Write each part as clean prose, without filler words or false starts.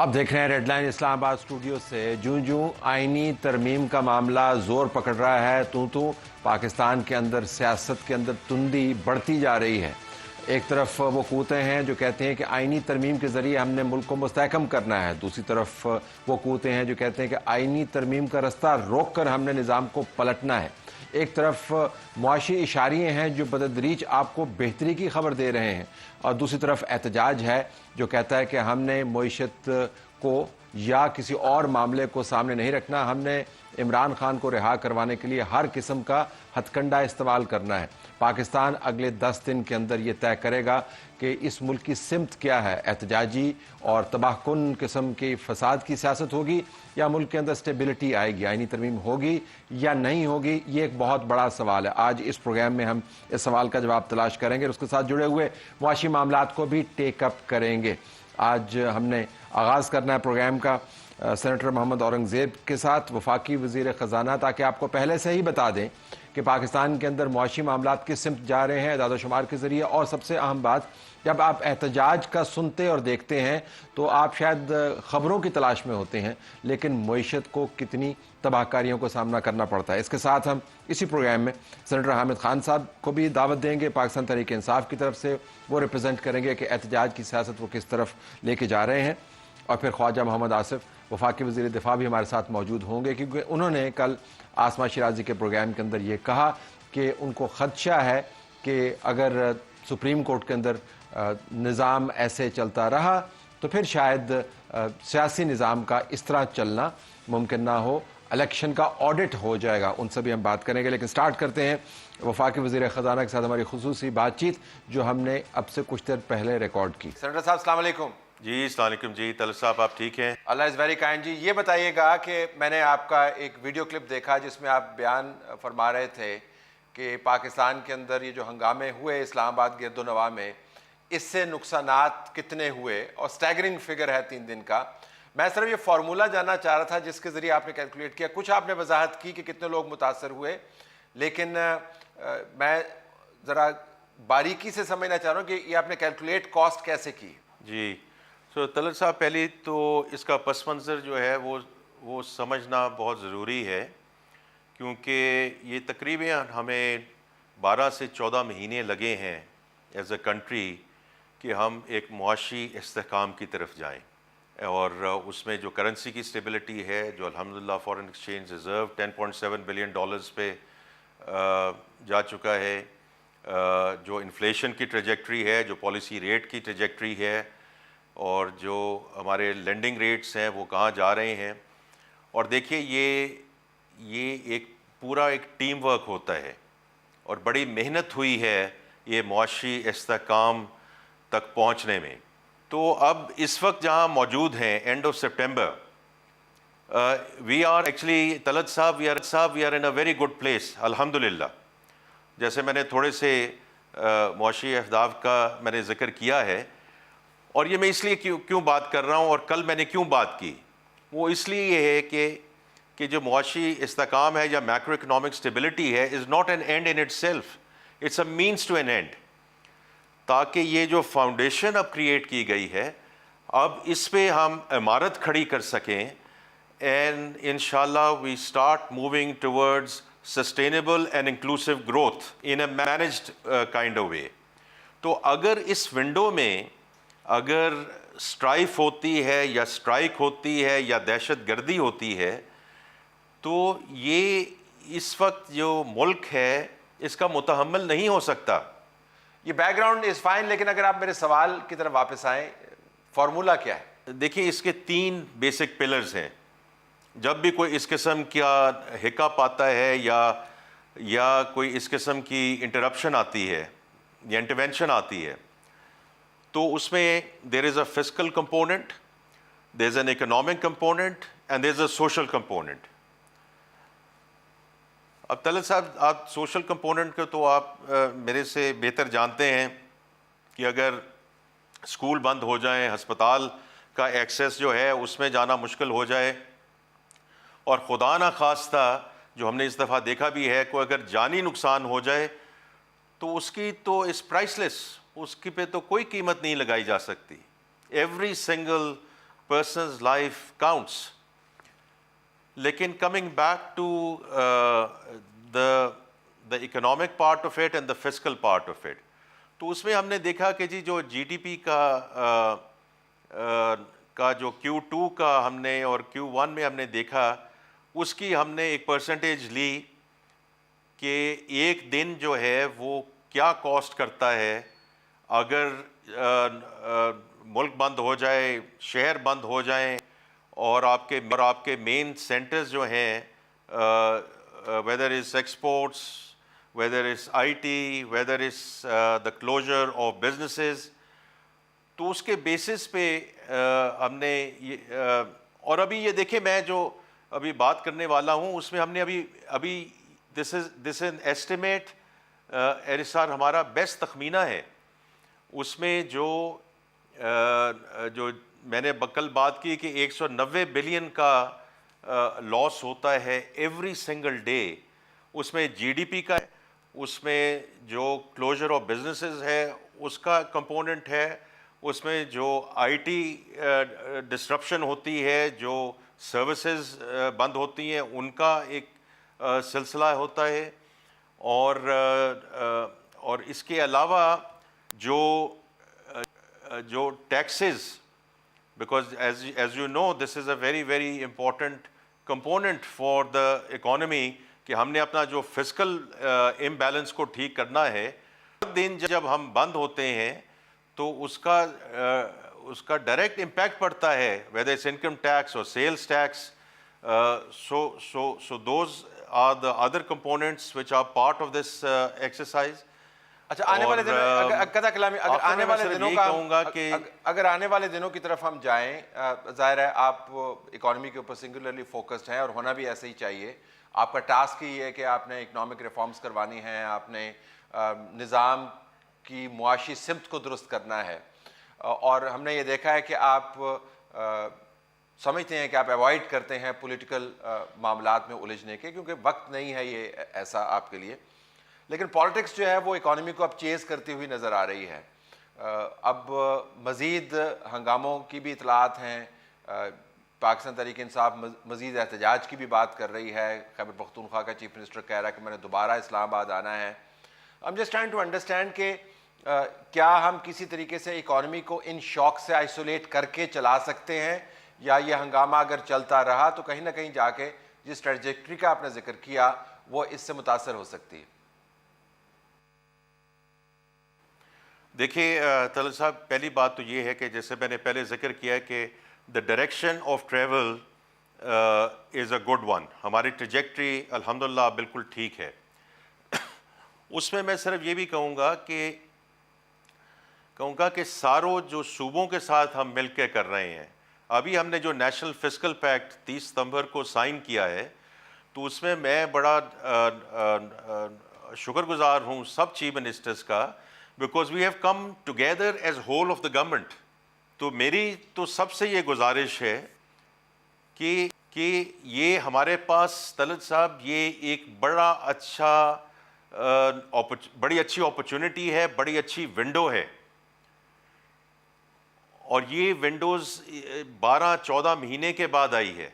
आप देख रहे हैं रेडलाइन इस्लामाबाद स्टूडियो से। जूं जूं आईनी तरमीम का मामला जोर पकड़ रहा है, तू पाकिस्तान के अंदर सियासत के अंदर तुंदी बढ़ती जा रही है। एक तरफ वो कूतें हैं जो कहते हैं कि आईनी तरमीम के ज़रिए हमने मुल्क को मुस्तहकम करना है, दूसरी तरफ वो कूतें हैं जो कहते हैं कि आईनी तरमीम का रास्ता रोक कर हमने निज़ाम को पलटना है। एक तरफ मुआशी इशारे हैं जो बतदरीज आपको बेहतरी की खबर दे रहे हैं, और दूसरी तरफ एहतजाज है जो कहता है कि हमने मईशत को या किसी और मामले को सामने नहीं रखना, हमने इमरान खान को रिहा करवाने के लिए हर किस्म का हथकंडा इस्तेमाल करना है। पाकिस्तान अगले 10 दिन के अंदर ये तय करेगा कि इस मुल्क की सिमत क्या है, एहतजाजी और तबाहकुन किस्म की फसाद की सियासत होगी या मुल्क के अंदर स्टेबिलिटी आएगी, आईनी तरमीम होगी या नहीं होगी। ये एक बहुत बड़ा सवाल है। आज इस प्रोग्राम में हम इस सवाल का जवाब तलाश करेंगे और उसके साथ जुड़े हुए मुआशी मामलात को भी टेकअप करेंगे। आज हमने आगाज़ करना है प्रोग्राम का सेनेटर मोहम्मद औरंगज़ेब के साथ, वफाकी वज़ीर ख़जाना, ताकि आपको पहले से ही बता दें कि पाकिस्तान के अंदर मुआशी मामलात किस सिमत जा रहे हैं दादो शुमार के ज़रिए। और सबसे अहम बात, जब आप एहतजाज का सुनते और देखते हैं तो आप शायद ख़बरों की तलाश में होते हैं, लेकिन मईशत को कितनी तबाहकारियों को सामना करना पड़ता है। इसके साथ हम इसी प्रोग्राम में सेनेटर हामिद खान साहब को भी दावत देंगे, पाकिस्तान तहरीक इंसाफ की तरफ से। वो रिप्रेजेंट करेंगे कि एहतजाज की सियासत वो किस तरफ लेके जा रहे हैं। और फिर ख्वाजा मोहम्मद आसिफ वफाकी वज़ीर दिफा भी हमारे साथ मौजूद होंगे, क्योंकि उन्होंने कल आसमा शिराजी के प्रोग्राम के अंदर ये कहा कि उनको ख़दशा है कि अगर सुप्रीम कोर्ट के अंदर निज़ाम ऐसे चलता रहा तो फिर शायद सियासी निज़ाम का इस तरह चलना मुमकिन ना हो, इलेक्शन का ऑडिट हो जाएगा। उनसे भी हम बात करेंगे, लेकिन स्टार्ट करते हैं वफाकी वज़ीर ख़जाना के साथ हमारी खुसूसी बातचीत जो हमने अब से कुछ देर पहले रिकॉर्ड की। सेनेटर साहब अस्सलाम वालेकुम। जी अस्सलाम वालेकुम जी। तलत साहब आप ठीक हैं? अल्लाह इज़ वेरी काइंड जी। ये बताइएगा कि मैंने आपका एक वीडियो क्लिप देखा जिसमें आप बयान फरमा रहे थे कि पाकिस्तान के अंदर ये जो हंगामे हुए इस्लामाबाद गिरदोनवा में, इससे नुकसानात कितने हुए, और स्टैगरिंग फिगर है 3 दिन का। मैं सिर्फ ये फार्मूला जानना चाह रहा था जिसके ज़रिए आपने कैलकुलेट किया। कुछ आपने वजाहत की कि कितने लोग मुतासर हुए, लेकिन मैं ज़रा बारीकी से समझना चाह रहा हूँ कि ये आपने कैलकुलेट कॉस्ट कैसे की। जी तलत साहब, पहले तो इसका पस मंज़र जो है वो समझना बहुत ज़रूरी है, क्योंकि ये तकरीबन हमें 12 से 14 महीने लगे हैं एज़ अ कंट्री कि हम एक मुआशी इस्तेहकाम की तरफ जाएं, और उसमें जो करेंसी की स्टेबिलिटी है, जो अल्हम्दुलिल्लाह फॉरेन एक्सचेंज रिज़र्व $10.7 बिलियन पे जा चुका है, जो इन्फ्लेशन की ट्रेजेक्ट्री है, जो पॉलिसी रेट की ट्रेजेक्ट्री है, और जो हमारे लेंडिंग रेट्स हैं वो कहाँ जा रहे हैं। और देखिए ये एक पूरा एक टीम वर्क होता है और बड़ी मेहनत हुई है ये मुआशी इस्तेहकाम तक पहुँचने में। तो अब इस वक्त जहाँ मौजूद हैं, एंड ऑफ सितंबर, वी आर एक्चुअली तलत साहब we are in a very good place अल्हम्दुलिल्लाह। जैसे मैंने थोड़े से मुआशी अहदाफ का मैंने ज़िक्र किया है, और ये मैं इसलिए क्यों बात कर रहा हूँ और कल मैंने क्यों बात की, वो इसलिए ये है कि जो मुआशी इस्तेहकाम है या मैक्रो इकनॉमिक स्टेबिलिटी है is not an end in itself, it's a means to an end. ताकि ये जो फाउंडेशन अब क्रिएट की गई है, अब इस पे हम इमारत खड़ी कर सकें, एंड इंशाल्लाह we start moving towards sustainable and inclusive growth in a managed kind of way. तो अगर इस विंडो में अगर स्ट्राइफ होती है या स्ट्राइक होती है या दहशत गर्दी होती है, तो ये इस वक्त जो मुल्क है इसका मुतहम्मल नहीं हो सकता। ये बैकग्राउंड इज़ फाइन, लेकिन अगर आप मेरे सवाल की तरफ वापस आएँ, फार्मूला क्या है? देखिए, इसके 3 बेसिक पिलर्स हैं। जब भी कोई इस किस्म का हिकअप आता है या कोई इस किस्म की इंटरप्शन आती है या इंटरवेंशन आती है, तो उसमें there is a fiscal component, there is an economic component and there is a social component. अब तलत साहब, आप सोशल कंपोनेंट को तो आप मेरे से बेहतर जानते हैं कि अगर स्कूल बंद हो जाएं, अस्पताल का एक्सेस जो है उसमें जाना मुश्किल हो जाए, और खुदा ना खास्ता जो हमने इस दफ़ा देखा भी है, कोई अगर जानी नुकसान हो जाए तो उसकी तो इस प्राइसलेस, उसकी पे तो कोई कीमत नहीं लगाई जा सकती। Every single person's life counts. लेकिन coming back to the economic part of it and the fiscal part of it, तो उसमें हमने देखा कि जी जो GDP का जो Q2 का हमने और Q1 में हमने देखा, उसकी हमने एक परसेंटेज ली कि एक दिन जो है वो क्या कॉस्ट करता है अगर मुल्क बंद हो जाए, शहर बंद हो जाएं और आपके मेन सेंटर्स जो हैं, whether is exports, whether is IT, whether is the closure of businesses, तो उसके बेसिस पे हमने ये और अभी ये देखें, मैं जो अभी बात करने वाला हूँ उसमें हमने अभी दिस इज एन एस्टिमेट, एरिसार हमारा बेस्ट तखमीना है। उसमें जो मैंने कल बात की कि 190 बिलियन का लॉस होता है एवरी सिंगल डे, उसमें जीडीपी का, उसमें जो क्लोजर ऑफ बिजनेसेस है उसका कंपोनेंट है, उसमें जो आईटी डिस्ट्रप्शन होती है, जो सर्विसेज बंद होती हैं उनका एक सिलसिला होता है, और इसके अलावा जो taxes, because as you know this is a very very important component for the economy कि हमने अपना जो फिस्कल इम्बैलेंस को ठीक करना है। हर दिन जब हम बंद होते हैं तो उसका डायरेक्ट इम्पैक्ट पड़ता है, whether it's income tax or sales tax, so those are the other components which are part of this exercise. अच्छा, आने वाले दिनों कदा कलामी, अगर आने वाले दिनों का कहूँगा कि अगर आने वाले दिनों की तरफ हम जाएं, जाहिर है आप इकोनॉमी के ऊपर सिंगुलरली फोकस्ड हैं और होना भी ऐसे ही चाहिए। आपका टास्क ही है कि आपने इकोनॉमिक रिफॉर्म्स करवानी हैं, आपने निज़ाम की मुआशी सिमत को दुरुस्त करना है, और हमने ये देखा है कि आप समझते हैं कि आप अवॉइड करते हैं पॉलिटिकल मामलात में उलझने के, क्योंकि वक्त नहीं है ये ऐसा आपके लिए। लेकिन पॉलिटिक्स जो है वो इकॉनमी को अब चेज़ करती हुई नज़र आ रही है। अब मज़ीद हंगामों की भी इतलात हैं, पाकिस्तान तहरीक इंसाफ मज़ीद एहतजाज की भी बात कर रही है। खैबर पख्तूनख्वा का चीफ मिनिस्टर कह रहा है कि मैंने दोबारा इस्लामाबाद आना है। I am just trying to understand कि क्या हम किसी तरीके से इकॉनमी को इन शॉक से आइसोलेट करके चला सकते हैं, या ये हंगामा अगर चलता रहा तो कहीं ना कहीं जाके जिस ट्रैजेक्टरी का आपने जिक्र किया वो इससे मुतासर हो सकती है। देखिए तलत साहब, पहली बात तो ये है कि जैसे मैंने पहले जिक्र किया कि the direction of travel is a good one. हमारी ट्रैजेक्टरी अल्हम्दुलिल्लाह बिल्कुल ठीक है। उसमें मैं सिर्फ ये भी कहूँगा कि सारों जो सूबों के साथ हम मिल के कर रहे हैं, अभी हमने जो नेशनल फिस्कल पैक्ट 30 सितंबर को साइन किया है, तो उसमें मैं बड़ा शुक्रगुजार हूँ सब चीफ मिनिस्टर्स का, because we have come together as whole of the government. तो मेरी तो सबसे ये गुजारिश है कि ये हमारे पास तलत साहब ये एक बड़ी अच्छी अपॉर्चुनिटी है, बड़ी अच्छी विंडो है, और ये विंडोज़ 12-14 महीने के बाद आई है।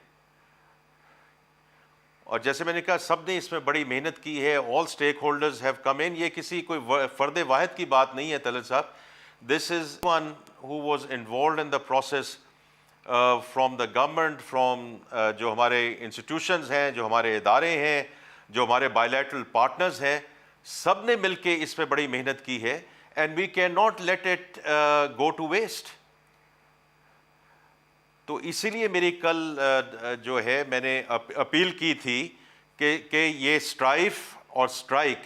और जैसे मैंने कहा, सब ने इसमें बड़ी मेहनत की है, all stakeholders have come in. ये किसी कोई फ़र्द वाहिद की बात नहीं है तलत साहब, this is one who was involved in the process from the government, from जो हमारे इंस्टीट्यूशंस हैं, जो हमारे इदारे हैं, जो हमारे बायलैटरल पार्टनर्स हैं, सब ने मिल के इस पर बड़ी मेहनत की है, and we can not let it go to waste. तो इसीलिए मेरी कल जो है मैंने अपील की थी कि ये स्ट्राइफ और स्ट्राइक,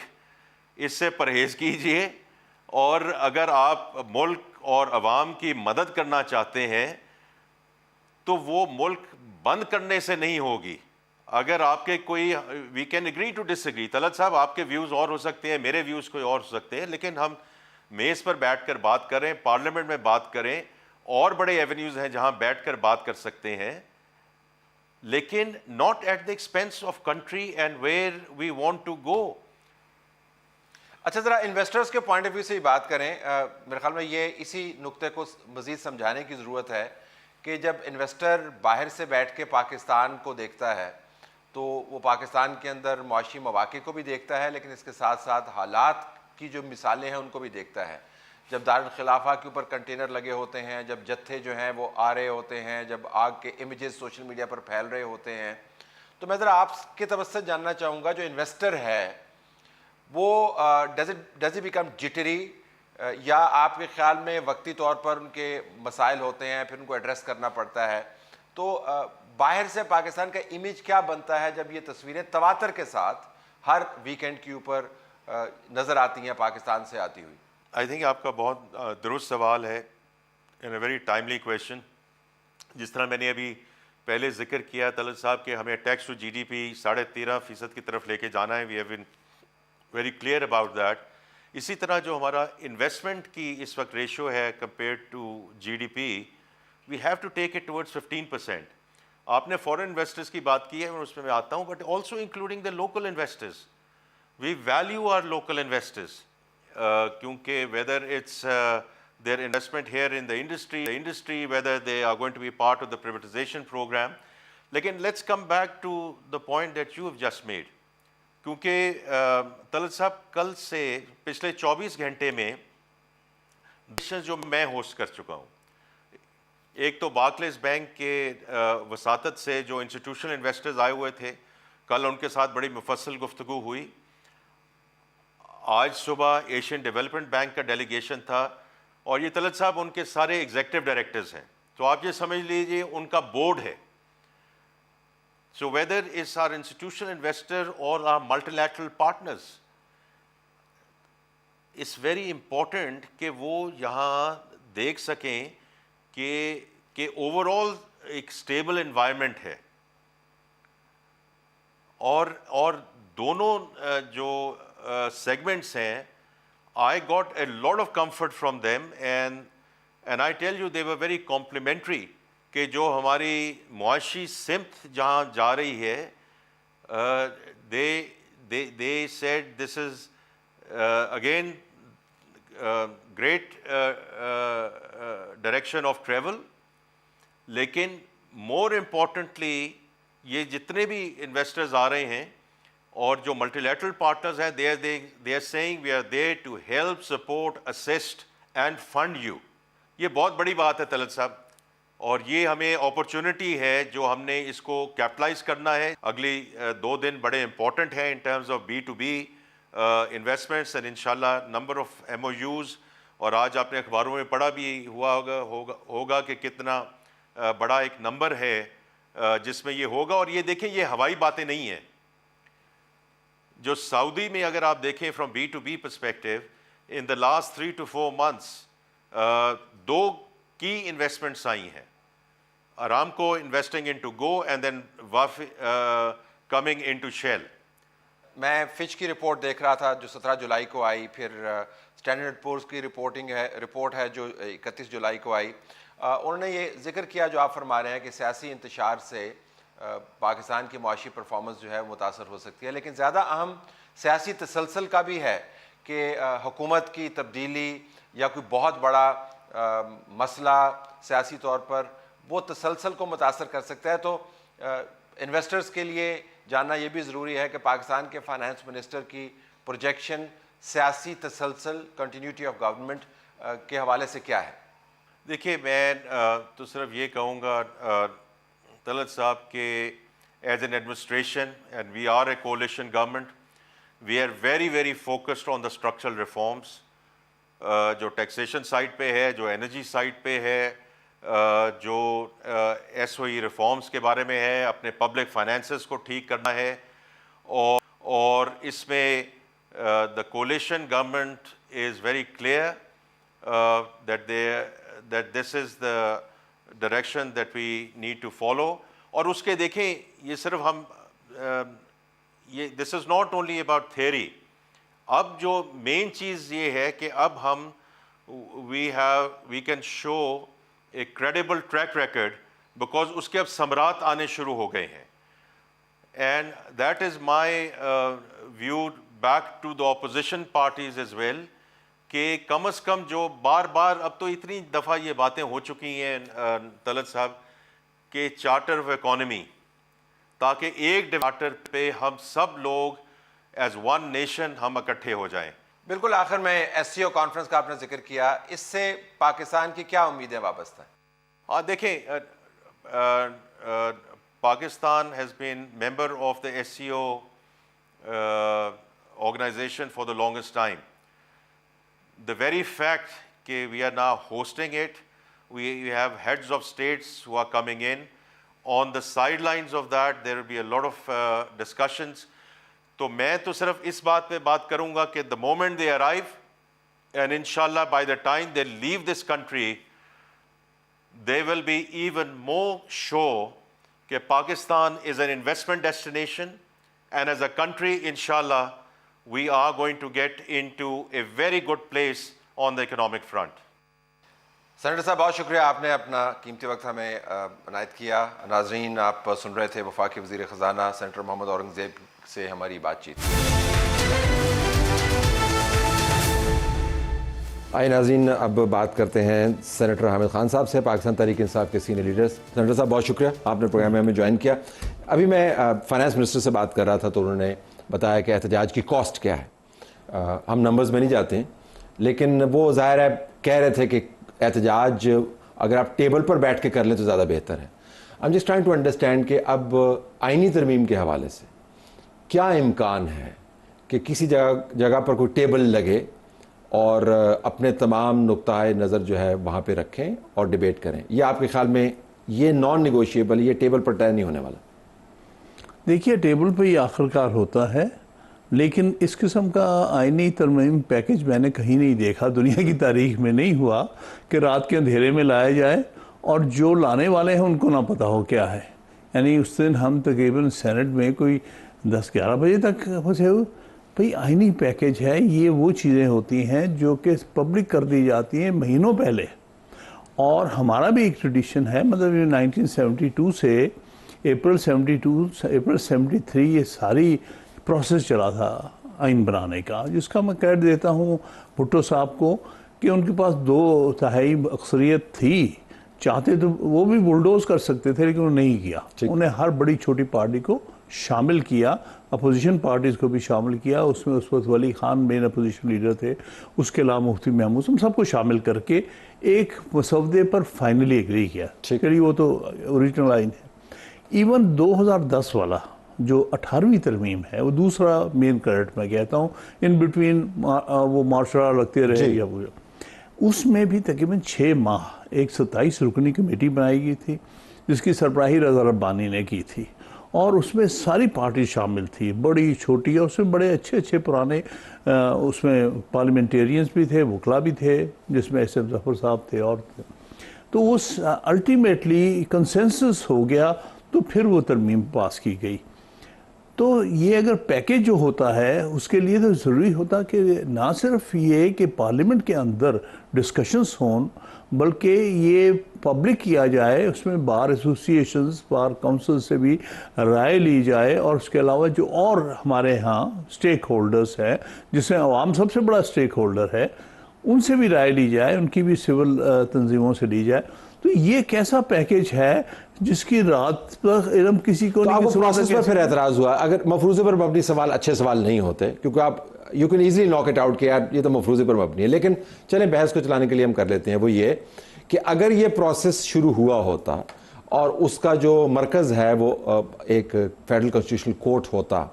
इससे परहेज़ कीजिए, और अगर आप मुल्क और अवाम की मदद करना चाहते हैं तो वो मुल्क बंद करने से नहीं होगी। अगर आपके कोई, we can agree to disagree, Talat साहब आपके व्यूज़ और हो सकते हैं, मेरे व्यूज़ कोई और हो सकते हैं, लेकिन हम मेज़ पर बैठकर बात करें, पार्लियामेंट में बात करें, और बड़े एवेन्यूज़ हैं जहां बैठकर बात कर सकते हैं, लेकिन not at the expense of country and where we want to go. अच्छा, ज़रा इन्वेस्टर्स के पॉइंट ऑफ व्यू से ही बात करें। मेरे ख्याल में ये इसी नुक्ते को मज़ीद समझाने की ज़रूरत है कि जब इन्वेस्टर बाहर से बैठ के पाकिस्तान को देखता है तो वो पाकिस्तान के अंदर मुआशी मौक़े को भी देखता है, लेकिन इसके साथ साथ हालात की जो मिसालें हैं उनको भी देखता है। जब दारुल खिलाफा के ऊपर कंटेनर लगे होते हैं, जब जत्थे जो हैं वो आ रहे होते हैं, जब आग के इमेजेस सोशल मीडिया पर फैल रहे होते हैं, तो मैं ज़रा आपके तरफ से जानना चाहूँगा, जो इन्वेस्टर है वो डज इट बिकम जिटरी, या आपके ख्याल में वक्ती तौर पर उनके मसाइल होते हैं, फिर उनको एड्रेस करना पड़ता है, तो बाहर से पाकिस्तान का इमेज क्या बनता है जब ये तस्वीरें तवातर के साथ हर वीकेंड के ऊपर नज़र आती हैं पाकिस्तान से आती हुई? आई थिंक आपका बहुत दुरुस्त सवाल है, इन अ वेरी टाइमली क्वेश्चन। जिस तरह मैंने अभी पहले जिक्र किया तलत साहब कि हमें टैक्स टू GDP 13.5% की तरफ लेके जाना है, we have been very clear about that. इसी तरह जो हमारा इन्वेस्टमेंट की इस वक्त रेशो है compare to GDP, we have to take it towards 15%। आपने फॉरेन इन्वेस्टर्स की बात की है और उसमें मैं आता हूँ, but also including the local investors. We value our local investors, क्योंकि whether it's their investment here in the industry, whether they are going to be part of the privatization program. लेकिन let's come back to the point that you have just made, क्योंकि तलत साहब कल से पिछले 24 घंटे में जो मैं होस्ट कर चुका हूँ, एक तो बार्कलेस बैंक के वसातत से जो इंस्टीट्यूशनल इन्वेस्टर्स आए हुए थे, कल उनके साथ बड़ी मुफस्सल गुफ्तगू हुई। आज सुबह एशियन डेवलपमेंट बैंक का डेलीगेशन था और ये तलत साहब उनके सारे एग्जीक्यूटिव डायरेक्टर्स हैं, तो आप ये समझ लीजिए उनका बोर्ड है। So whether is our institutional investor और our multilateral partners, it's very important कि वो यहाँ देख सकें कि ओवरऑल एक स्टेबल एनवायरनमेंट है, और दोनों जो segments हैं, I got a lot of comfort from them, and I tell you they were very complimentary कि जो हमारी मुआशी सिमत जहाँ जा रही है, they said this is again great direction of travel, लेकिन more importantly ये जितने भी investors आ रहे हैं और जो मल्टीलैटरल पार्टनर्स हैं, they are saying we are there to help, support, assist and fund you। ये बहुत बड़ी बात है तलत साहब, और ये हमें अपॉर्चुनिटी है जो हमने इसको कैपिटलाइज करना है। अगली 2 दिन बड़े इंपॉर्टेंट हैं in terms of B2B investments and इंशाल्लाह नंबर ऑफ MOUs, और आज आपने अखबारों में पढ़ा भी होगा कि कितना बड़ा एक नंबर है जिसमें ये होगा। और ये देखें, ये हवाई बातें नहीं हैं। जो सऊदी में अगर आप देखें from B2B perspective, in the last 3 to 4 months 2 की इन्वेस्टमेंट्स आई हैं। Aramco investing into GO and then Wafi coming into Shell. मैं फिच की रिपोर्ट देख रहा था जो 17 जुलाई को आई, फिर स्टैंडर्ड पोर्स की रिपोर्ट है जो 31 जुलाई को आई। उन्होंने ये जिक्र किया जो आप फरमा रहे हैं कि सियासी इंतशार से पाकिस्तान की मुआशी परफॉर्मेंस जो है मुतासर हो सकती है, लेकिन ज़्यादा अहम सियासी तसलसल का भी है कि हुकूमत की तब्दीली या कोई बहुत बड़ा मसला सियासी तौर पर वो तसलसल को मुतासर कर सकता है। तो इन्वेस्टर्स के लिए जानना ये भी ज़रूरी है कि पाकिस्तान के फाइनेंस मिनिस्टर की प्रोजेक्शन सियासी तसलसल, कंटिन्यूटी ऑफ गवर्नमेंट के हवाले से क्या है? देखिए, मैं तो सिर्फ ये कहूँगा तलत साहब के as an administration, and we are a coalition government, we are very focused on the structural reforms, जो टैक्सेशन साइड पे है, जो एनर्जी साइड पे है, जो SOE रिफॉर्म्स के बारे में है, अपने पब्लिक फाइनेंसेस को ठीक करना है। और इसमें the कोalition government is very clear that this is the direction that we need to follow। और उसके देखें, ये सिर्फ हम ये this is not only about theory। अब जो मेन चीज़ ये है कि अब हम we can show a credible track record, because उसके अब समरात आने शुरू हो गए हैं। and that is my view back to the opposition parties as well, कि कम से कम जो बार बार, अब तो इतनी दफ़ा ये बातें हो चुकी हैं तलत साहब, कि चार्टर ऑफ इकोनॉमी, ताकि एक चार्टर पे हम सब लोग एज वन नेशन हम इकट्ठे हो जाएं। बिल्कुल, आखिर में एससीओ कॉन्फ्रेंस का आपने जिक्र किया, इससे पाकिस्तान की क्या उम्मीदें वाबस्ता हैं? हाँ देखें, Pakistan has been member of the SCO organization for the longest time. The very fact that we are now hosting it, we have heads of states who are coming in. On the sidelines of that, there will be a lot of discussions. तो मैं तो सिर्फ इस बात पे बात करूंगा कि the moment they arrive, and inshallah by the time they leave this country, they will be even more sure that Pakistan is an investment destination, and as a country, inshallah, we are going to get into a very good place on the economic front. Senator साहब, बहुत शुक्रिया, आपने अपना कीमती वक्त हमें अनायत किया। नाजरीन, आप सुन रहे थे वफाकी वज़ीर ख़ज़ाना सेनेटर मोहम्मद औरंगज़ेब से हमारी बातचीत। आइए नाज़रीन, अब बात करते हैं सेनेटर हामिद खान साहब से, पाकिस्तान तहरीक इंसाफ के सीनियर लीडर्स। सेनेटर साहब, बहुत शुक्रिया, आपने प्रोग्राम में हमें ज्वाइन किया। अभी मैं फाइनेंस मिनिस्टर से बात कर रहा था तो उन्होंने बताया कि एहतजाज की कॉस्ट क्या है। हम नंबर्स में नहीं जाते हैं, लेकिन वो ज़ाहिर है कह रहे थे कि एहतजाज अगर आप टेबल पर बैठ के कर लें तो ज़्यादा बेहतर है। I am just trying to understand कि अब आइनी तरमीम के हवाले से क्या इम्कान है कि किसी जगह पर कोई टेबल लगे और अपने तमाम नुक्ताए नज़र जो है वहाँ पे रखें और डिबेट करें? ये आपके ख्याल में ये नॉन निगोशिएबल, ये टेबल पर तय नहीं होने वाला? देखिए, टेबल पर ये आखिरकार होता है, लेकिन इस किस्म का आईनी तरमीम पैकेज मैंने कहीं नहीं देखा, दुनिया की तारीख में नहीं हुआ कि रात के अंधेरे में लाया जाए और जो लाने वाले हैं उनको ना पता हो क्या है। यानी उस दिन हम तकरीबन सेनेट में कोई 10-11 बजे तक फंसे हुए। भाई, आईनी पैकेज है, ये वो चीज़ें होती हैं जो कि पब्लिक कर दी जाती हैं महीनों पहले। और हमारा भी एक ट्रेडिशन है, मतलब ये 1972 से अप्रैल 73 ये सारी प्रोसेस चला था आइन बनाने का, जिसका मैं क्रेडिट देता हूँ भुट्टो साहब को कि उनके पास 2/3 अक्सरियत थी। चाहते तो वो भी बुलडोज कर सकते थे, लेकिन उन्होंने नहीं किया। उन्हें हर बड़ी छोटी पार्टी को शामिल किया, अपोजिशन पार्टीज़ को भी शामिल किया। उसमें उस वक्त वली खान मेन अपोजिशन लीडर थे, उसके अलावा मुफ्ती महमूद, हम सबको शामिल करके एक मसौदे पर फाइनली एग्री किया। चलिए, वो तो ओरिजिनल आइन है। इवन 2010 वाला जो 18वीं तरमीम है, वो दूसरा मेन क्रेडिट मैं कहता हूँ, इन बिटवीन वो मार्शल लगते रहे या वो, उसमें भी तकरीबन 6 माह एक 27 रुकनी कमेटी बनाई गई थी, जिसकी सरबराही रज़ा रब्बानी ने की थी। और उसमें सारी पार्टी शामिल थी, बड़ी छोटी, और उसमें बड़े अच्छे पुराने उसमें पार्लियामेंटेरियंस भी थे, वकला भी थे, जिसमें एस.एम. ज़फ़र साहब थे और थे। तो उस अल्टीमेटली कंसेंसस हो गया, तो फिर वो तरमीम पास की गई। तो ये अगर पैकेज जो होता है, उसके लिए तो ज़रूरी होता कि ना सिर्फ ये कि पार्लियामेंट के अंदर डिस्कशंस हों, बल्कि ये पब्लिक किया जाए, उसमें बार एसोसिएशंस, बार काउंसिल से भी राय ली जाए, और उसके अलावा जो और हमारे यहाँ स्टेक होल्डर्स हैं, जिसमें अवाम सबसे बड़ा स्टेक होल्डर है, उनसे भी राय ली जाए, उनकी भी सिविल तंजीमों से ली जाए। तो ये कैसा पैकेज है जिसकी रात पर इल्म किसी को तो नहीं। आपको प्रोसेस पर फिर एतराज़ हुआ? अगर मफरूज़े पर मबनी सवाल अच्छे सवाल नहीं होते, क्योंकि आप you can easily knock it out कि यार ये तो मफरूज़े पर मबनी है, लेकिन चलें बहस को चलाने के लिए हम कर लेते हैं। वो ये कि अगर ये प्रोसेस शुरू हुआ होता और उसका जो मरकज़ है वो एक फेडरल कॉन्स्टिट्यूशनल कोर्ट होता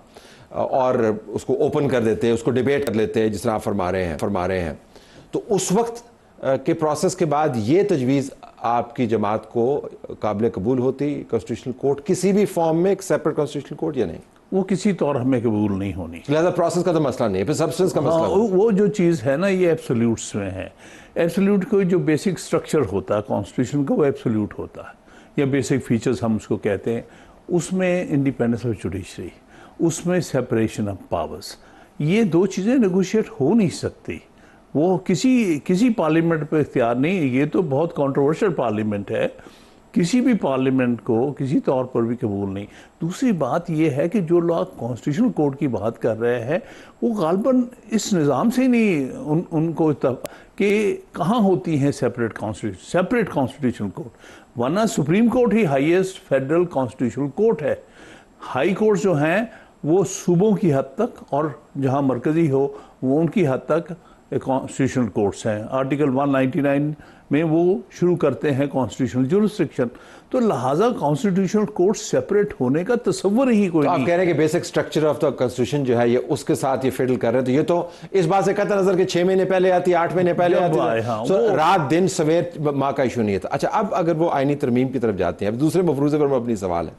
और उसको ओपन कर देते, उसको डिबेट कर लेते, जिस तरह आप फरमा रहे हैं, तो उस वक्त के प्रोसेस के बाद ये तजवीज़ आपकी जमात को काबिल कबूल होती, कॉन्स्टिट्यूशनल कोर्ट किसी भी फॉर्म में, एक सेपरेट कॉन्स्टिट्यूशनल कोर्ट, या नहीं? वो किसी तौर हमें कबूल नहीं होनी। लिहाजा प्रोसेस का तो मसला नहीं है, फिर सब्सटेंस का मसला। वो जो चीज़ है ना, ये एब्सोल्यूट्स में है। एब्सोल्यूट कोई जो बेसिक स्ट्रक्चर होता है कॉन्स्टिट्यूशन का, वो एब्सोल्यूट होता है, या बेसिक फीचर्स हम उसको कहते हैं। उसमें इंडिपेंडेंस ऑफ जुडिशरी, उसमें सेपरेशन ऑफ पावर्स, ये 2 चीज़ें नेगोशिएट हो नहीं सकती। वो किसी पार्लियामेंट पर इख्तियार नहीं है। ये तो बहुत कंट्रोवर्शियल पार्लियामेंट है, किसी भी पार्लियामेंट को किसी तौर पर भी कबूल नहीं। दूसरी बात यह है कि जो लोग कॉन्स्टिट्यूशनल कोर्ट की बात कर रहे हैं वो गालबन इस निज़ाम से ही नहीं उनको कि कहाँ होती हैं सेपरेट कॉन्स्टिट्यूशनल कोर्ट, वरना सुप्रीम कोर्ट ही हाईएस्ट फेडरल कॉन्स्टिट्यूशनल कोर्ट है। हाई कोर्ट जो हैं वो सूबों की हद तक और जहाँ मरकज़ी हो वो उनकी हद तक कॉन्स्टिट्यूशनल कोर्ट्स हैं। आर्टिकल 199 में वो शुरू करते हैं कॉन्स्टिट्यूशनल जुरिस्डिक्शन, तो लिहाजा कॉन्स्टिट्यूशनल कोर्ट सेपरेट होने का तस्वर ही कोई तो नहीं। आप कह रहे हैं कि basic structure of the constitution जो है ये उसके साथ ये फिडल कर रहे हैं, तो ये तो इस बात से कतई नजर के 6 महीने पहले आती, 8 महीने पहले जब आती आए, हाँ, तो वो- रात दिन सवेर माँ का इशू नहीं था। अच्छा, अब अगर वो आईनी तरमीम की तरफ जाते हैं, अब दूसरे मफरूज़े पर अपनी सवाल है,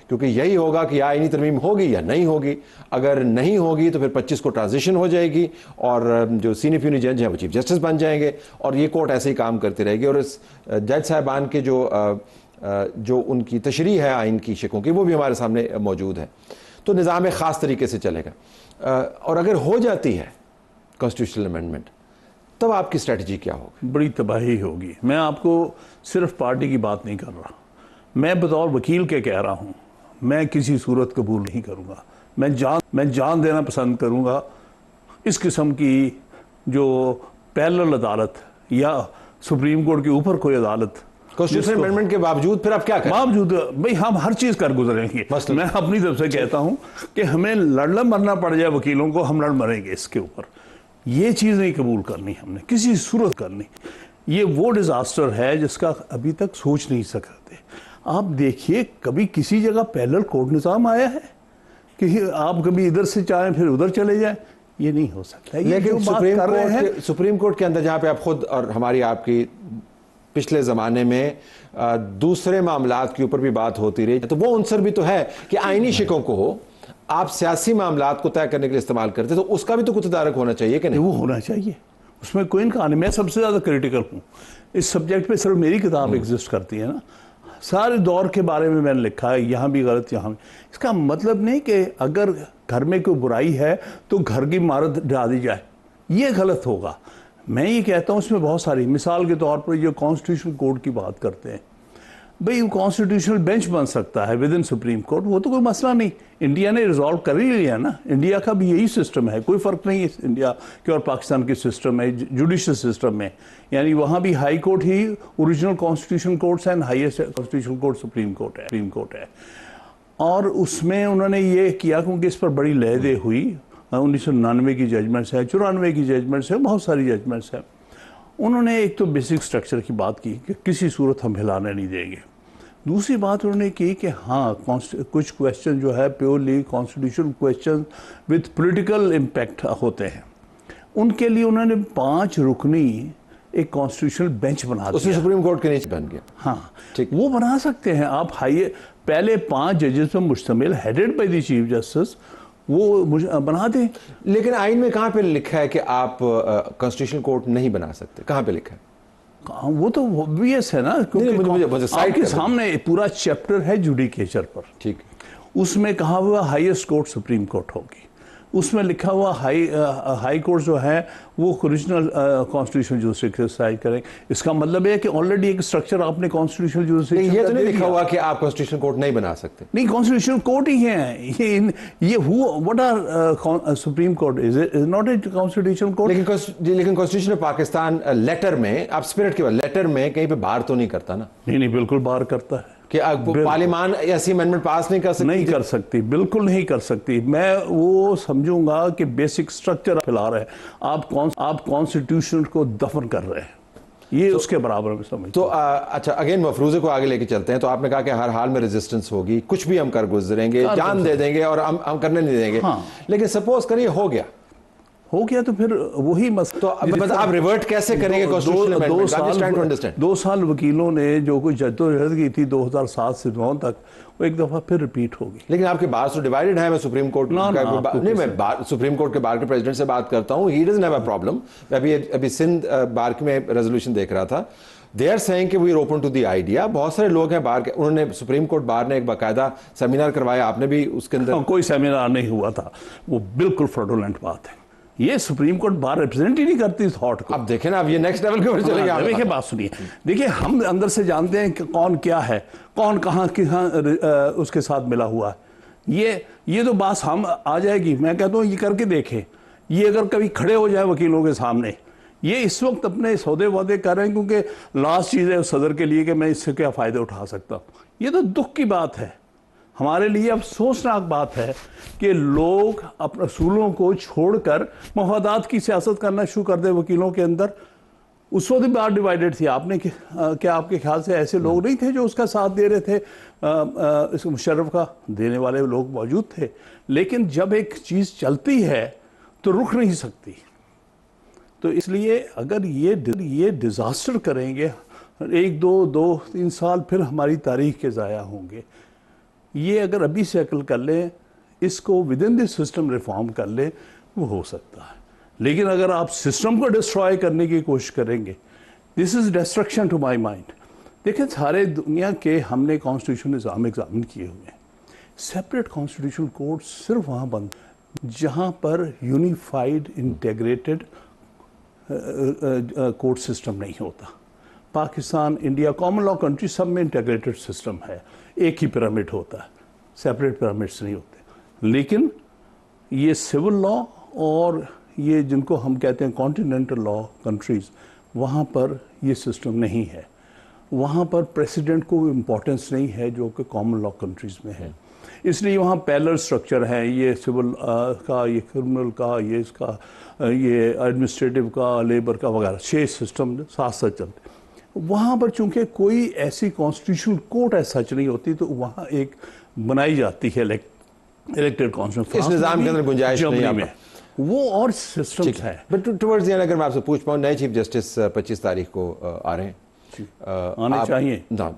क्योंकि यही होगा कि आईनी तरमीम होगी या नहीं होगी। अगर नहीं होगी तो फिर 25 को ट्रांजिशन हो जाएगी और जो सीनियर यूनियन जज हैं वो चीफ जस्टिस बन जाएंगे और ये कोर्ट ऐसे ही काम करती रहेगी और इस जज साहबान के जो उनकी तशरीह है आइन की शिकों की वो भी हमारे सामने मौजूद है। तो निज़ाम एक ख़ास तरीके से चलेगा और अगर हो जाती है कॉन्स्टिट्यूशनल अमेंडमेंट तब आपकी स्ट्रेटजी क्या होगी? बड़ी तबाही होगी। मैं आपको सिर्फ पार्टी की बात नहीं कर रहा, मैं बतौर वकील के कह रहा हूँ, मैं किसी सूरत कबूल नहीं करूँगा। मैं जान देना पसंद करूँगा इस किस्म की जो पैरेलल अदालत या सुप्रीम कोर्ट के ऊपर कोई अदालत कॉन्स्टिट्यूशनल अमेंडमेंट के बावजूद फिर आप क्या करें? बावजूद भाई हम हर चीज़ कर गुजरेंगे। मैं अपनी तरफ से कहता हूँ कि हमें लड़ना मरना पड़ जाए वकीलों को, हम लड़ मरेंगे इसके ऊपर। ये चीज़ नहीं कबूल करनी हमने किसी सूरत करनी। ये वो डिज़ास्टर है जिसका अभी तक सोच नहीं सकते। आप देखिए कभी किसी जगह पैरेलल कोर्ट निज़ाम आया है कि आप कभी इधर से चाहें फिर उधर चले जाएं? ये नहीं हो सकता। लेकिन सुप्रीम कोर्ट के अंदर जहाँ पे आप खुद और हमारी आपकी पिछले ज़माने में दूसरे मामलात के ऊपर भी बात होती रही, तो वो अंसर भी तो है कि आईनी शिकों को आप सियासी मामलात को तय करने के लिए इस्तेमाल करते, तो उसका भी तो कुछ तदारक होना चाहिए कि नहीं? वो होना चाहिए, उसमें कोई इनका नहीं। मैं सबसे ज़्यादा क्रिटिकल हूँ इस सब्जेक्ट पे, सिर्फ मेरी किताब एग्जिस्ट करती है ना। सारे दौर के बारे में मैंने लिखा है, यहाँ भी गलत यहाँ भी। इसका मतलब नहीं कि अगर घर में कोई बुराई है तो घर की इमारत ढा दी जाए, ये गलत होगा। मैं ये कहता हूँ इसमें बहुत सारी, मिसाल के तौर पर जो कॉन्स्टिट्यूशनल कोर्ट की बात करते हैं, भाई वो कॉन्स्टिट्यूशनल बेंच बन सकता है विद इन सुप्रीम कोर्ट, वो तो कोई मसला नहीं। इंडिया ने रिजॉल्व कर ही लिया ना, इंडिया का भी यही सिस्टम है, कोई फ़र्क नहीं है इंडिया के और पाकिस्तान के सिस्टम है, जुडिशल सिस्टम में। यानी वहाँ भी high court he original constitution courts and highest constitution court supreme court है। और उसमें उन्होंने ये किया क्योंकि इस पर बड़ी लहदे हुई, 1999 की जजमेंट्स है, 94 की जजमेंट्स है, बहुत सारी जजमेंट्स हैं। उन्होंने एक तो बेसिक स्ट्रक्चर की बात की कि किसी सूरत हम हिलाने नहीं देंगे। दूसरी बात उन्होंने की कि हाँ कुछ क्वेश्चन जो है purely constitutional question with political impact होते हैं, उनके लिए उन्होंने 5 रुकनी एक कॉन्स्टिट्यूशनल बेंच बना दिया। उसमें सुप्रीम कोर्ट के नीचे बन गया। हाँ ठीक, वो बना सकते हैं आप। पहले 5 जजेस पर मुश्तमिल headed by the chief justice वो बना दें। लेकिन आइन में कहाँ पे लिखा है कि आप कॉन्स्टिट्यूशनल कोर्ट नहीं बना सकते? कहाँ पे लिखा है? वो तो ऑब्वियस है ना, क्योंकि आपके सामने पूरा चैप्टर है जुडिकेचर पर। ठीक, उसमें कहा हुआ हाईएस्ट कोर्ट सुप्रीम कोर्ट होगी, उसमें लिखा हुआ हाई कोर्ट जो है वो ओरिजिनल कॉन्स्टिट्यूशनल जुरिस्डिक्शन एक्सरसाइज करें। इसका मतलब है कि ऑलरेडी एक स्ट्रक्चर आपने कॉन्स्टिट्यूशनल जुरिस्डिक्शन, ये तो नहीं लिखा हुआ कि आप कॉन्स्टिट्यूशनल कोर्ट नहीं बना सकते। नहीं, कॉन्स्टिट्यूशनल कोर्ट ही है ये what are supreme court is not a constitutional court. लेकिन कॉन्स्टिट्यूशन ऑफ पाकिस्तान लेटर में, आप स्पिरिट के लेटर में कहीं पे बार तो नहीं करता ना? नहीं, बिल्कुल बार करता है कि पार्लियामान ऐसी अमेंडमेंट पास नहीं कर सकती? नहीं कर सकती, बिल्कुल नहीं कर सकती। मैं वो समझूंगा कि बेसिक स्ट्रक्चर फैला रहे हैं आप कॉन्स्टिट्यूशन को दफन कर रहे हैं, ये उसके बराबर में समझ। तो अच्छा, अगेन मफरूज़े को आगे लेके चलते हैं। तो आपने कहा कि हर हाल में रेजिस्टेंस होगी, कुछ भी हम कर गुजरेंगे, जान दे देंगे और हम करने नहीं देंगे। हाँ। लेकिन सपोज करिए हो गया तो फिर वही मसला। तो अब आप रिवर्ट कैसे करेंगे कॉन्स्टिट्यूशनल अमेंडमेंट? 2 साल वकीलों ने जो कुछ जद्दोजहद की थी 2007 से 2009 तक, वो एक दफा फिर रिपीट होगी। लेकिन आपके बार तो डिवाइडेड है। मैं सुप्रीम कोर्ट मैं सुप्रीम कोर्ट के बार के प्रेसिडेंट से बात करता हूँ, he doesn't have a problem. अभी सिंध बार में रेजोल्यूशन देख रहा था, दे आर सेइंग कि we are open to the idea. बहुत सारे लोग हैं बार के, उन्होंने सुप्रीम कोर्ट बार ने एक बाकायदा सेमिनार करवाया, आपने भी उसके अंदर। कोई सेमिनार नहीं हुआ था, वो बिल्कुल फ्रॉडुलेंट बात है। ये सुप्रीम कोर्ट बार रिप्रेजेंट ही नहीं करती इस थॉट को। अब देखें ना, अब ये नेक्स्ट लेवल के ऊपर चले गए। देखिए बात सुनिए, देखिए हम अंदर से जानते हैं कि कौन क्या है, कौन कहाँ उसके साथ मिला हुआ है। ये तो बात हम आ जाएगी। मैं कहता हूँ ये करके देखें, ये अगर कभी खड़े हो जाए वकीलों के सामने, ये इस वक्त अपने सौदे वादे कर रहे हैं क्योंकि लास्ट चीज़ है सदर के लिए कि मैं इससे क्या फ़ायदे उठा सकता हूँ। ये तो दुख की बात है हमारे लिए, अफसोसनाक बात है कि लोग अपने असूलों को छोड़कर मफादात की सियासत करना शुरू कर दे वकीलों के अंदर। उस वक्त भी बात डिवाइडेड थी। आपने क्या आपके ख्याल से ऐसे लोग नहीं थे जो उसका साथ दे रहे थे? इस मुशर्रफ का देने वाले लोग मौजूद थे, लेकिन जब एक चीज़ चलती है तो रुक नहीं सकती। तो इसलिए अगर ये डिज़ास्टर करेंगे, 1 2 3 साल फिर हमारी तारीख के ज़ाया होंगे। ये अगर अभी से अकल कर लें, इसको with in this system reform कर लें, वो हो सकता है। लेकिन अगर आप सिस्टम को डिस्ट्रॉय करने की कोशिश करेंगे, this is destruction to my mind. देखिए सारे दुनिया के हमने कॉन्स्टिट्यूशन एग्जामिन किए हुए हैं। सेपरेट कॉन्स्टिट्यूशन कोर्ट सिर्फ वहाँ बंद जहाँ पर यूनिफाइड इंटीग्रेटेड कोर्ट सिस्टम नहीं होता। Pakistan, India, common law country सब में इंटीग्रेटेड सिस्टम है, एक ही पिरामिड होता है, सेपरेट पिरामिड्स नहीं होते। लेकिन ये सिविल लॉ और ये जिनको हम कहते हैं कॉन्टिनेंटल लॉ कंट्रीज़, वहाँ पर ये सिस्टम नहीं है। वहाँ पर प्रेसिडेंट को इम्पोर्टेंस नहीं है जो कि कॉमन लॉ कंट्रीज़ में है। इसलिए वहाँ पैरेलल स्ट्रक्चर है, ये सिविल का, ये क्रिमिनल का, ये इसका, ये एडमिनिस्ट्रेटिव का, लेबर का वगैरह 6 सिस्टम साथ साथ चलते। वहाँ पर चूंकि कोई ऐसी कॉन्स्टिट्यूशनल कोर्ट ऐसा सच नहीं होती, तो वहाँ एक बनाई जाती है इलेक्टेड कॉन्स्टिट्यूशन। इस निज़ाम के अंदर गुंजाइश नहीं है, वो और सिस्टम है। बट टुवर्ड्स द एंड अगर मैं आपसे पूछ पाऊँ, नए चीफ जस्टिस 25 तारीख को आ रहे हैं, आने चाहिए ना,